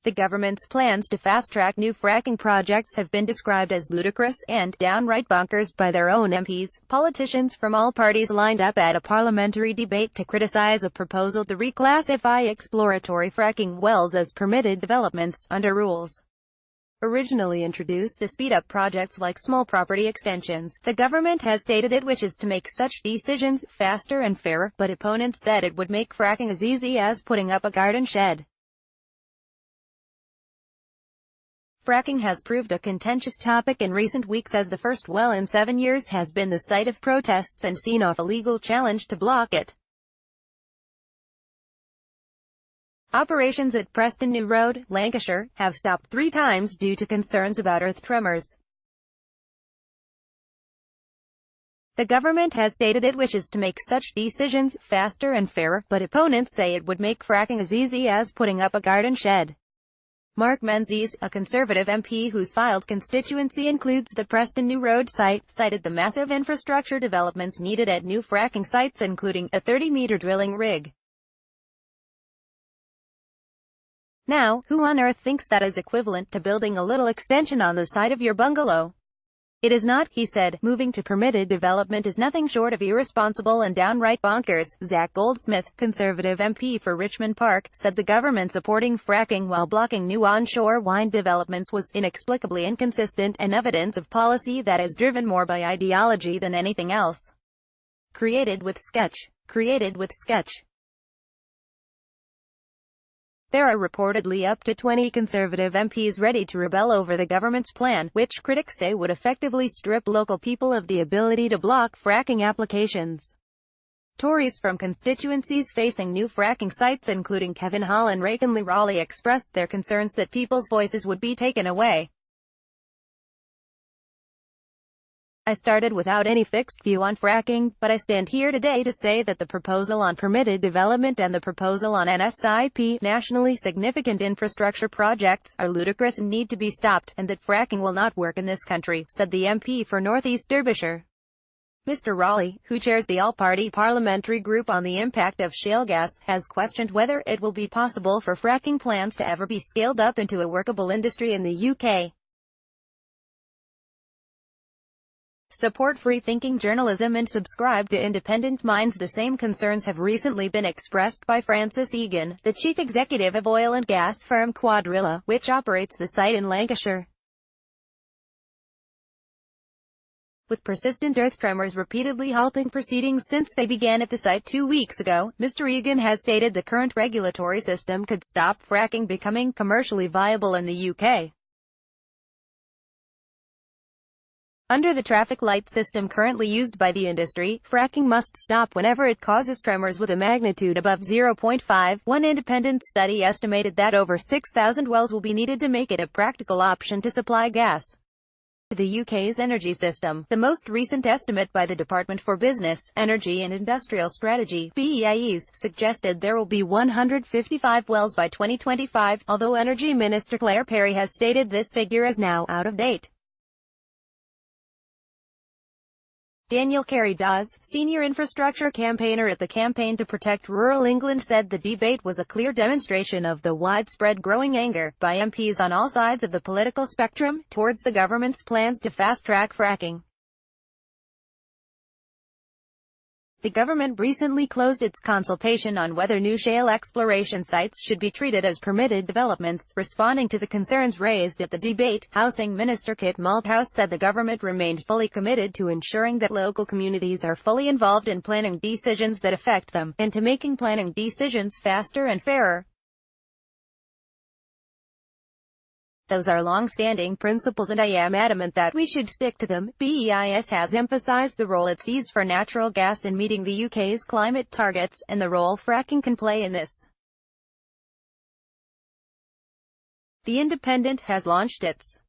The government's plans to fast-track new fracking projects have been described as ludicrous and downright bonkers by their own MPs. Politicians from all parties lined up at a parliamentary debate to criticize a proposal to reclassify exploratory fracking wells as permitted developments under rules originally introduced to speed up projects like small property extensions. The government has stated it wishes to make such decisions faster and fairer, but opponents said it would make fracking as easy as putting up a garden shed. Fracking has proved a contentious topic in recent weeks as the first well in 7 years has been the site of protests and seen off a legal challenge to block it. Operations at Preston New Road, Lancashire, have stopped 3 times due to concerns about earth tremors. The government has stated it wishes to make such decisions faster and fairer, but opponents say it would make fracking as easy as putting up a garden shed. Mark Menzies, a Conservative MP whose filed constituency includes the Preston New Road site, cited the massive infrastructure developments needed at new fracking sites, including a 30-meter drilling rig. Now, who on earth thinks that is equivalent to building a little extension on the side of your bungalow? It is not, he said. Moving to permitted development is nothing short of irresponsible and downright bonkers. Zach Goldsmith, Conservative MP for Richmond Park, said the government supporting fracking while blocking new onshore wind developments was inexplicably inconsistent and evidence of policy that is driven more by ideology than anything else. Created with sketch. There are reportedly up to 20 Conservative MPs ready to rebel over the government's plan, which critics say would effectively strip local people of the ability to block fracking applications. Tories from constituencies facing new fracking sites including Kevin Hall and Rakenlee Raleigh expressed their concerns that people's voices would be taken away. I started without any fixed view on fracking, but I stand here today to say that the proposal on permitted development and the proposal on NSIP, nationally significant infrastructure projects, are ludicrous and need to be stopped, and that fracking will not work in this country, said the MP for North East Derbyshire. Mr. Raleigh, who chairs the all-party parliamentary group on the impact of shale gas, has questioned whether it will be possible for fracking plans to ever be scaled up into a workable industry in the UK. Support free-thinking journalism and subscribe to independent minds. The same concerns have recently been expressed by Francis Egan, the chief executive of oil and gas firm Quadrilla, which operates the site in Lancashire. With persistent earth tremors repeatedly halting proceedings since they began at the site 2 weeks ago, Mr. Egan has stated the current regulatory system could stop fracking becoming commercially viable in the UK. Under the traffic light system currently used by the industry, fracking must stop whenever it causes tremors with a magnitude above 0.5. One independent study estimated that over 6,000 wells will be needed to make it a practical option to supply gas to the UK's energy system. The most recent estimate by the Department for Business, Energy and Industrial Strategy (BEIS) suggested there will be 155 wells by 2025, although Energy Minister Claire Perry has stated this figure is now out of date. Daniel Carey-Dawes, senior infrastructure campaigner at the Campaign to Protect Rural England, said the debate was a clear demonstration of the widespread growing anger by MPs on all sides of the political spectrum towards the government's plans to fast-track fracking. The government recently closed its consultation on whether new shale exploration sites should be treated as permitted developments. Responding to the concerns raised at the debate, Housing Minister Kit Malthouse said the government remained fully committed to ensuring that local communities are fully involved in planning decisions that affect them, and to making planning decisions faster and fairer. Those are long-standing principles and I am adamant that we should stick to them. BEIS has emphasized the role it sees for natural gas in meeting the UK's climate targets, and the role fracking can play in this. The Independent has launched its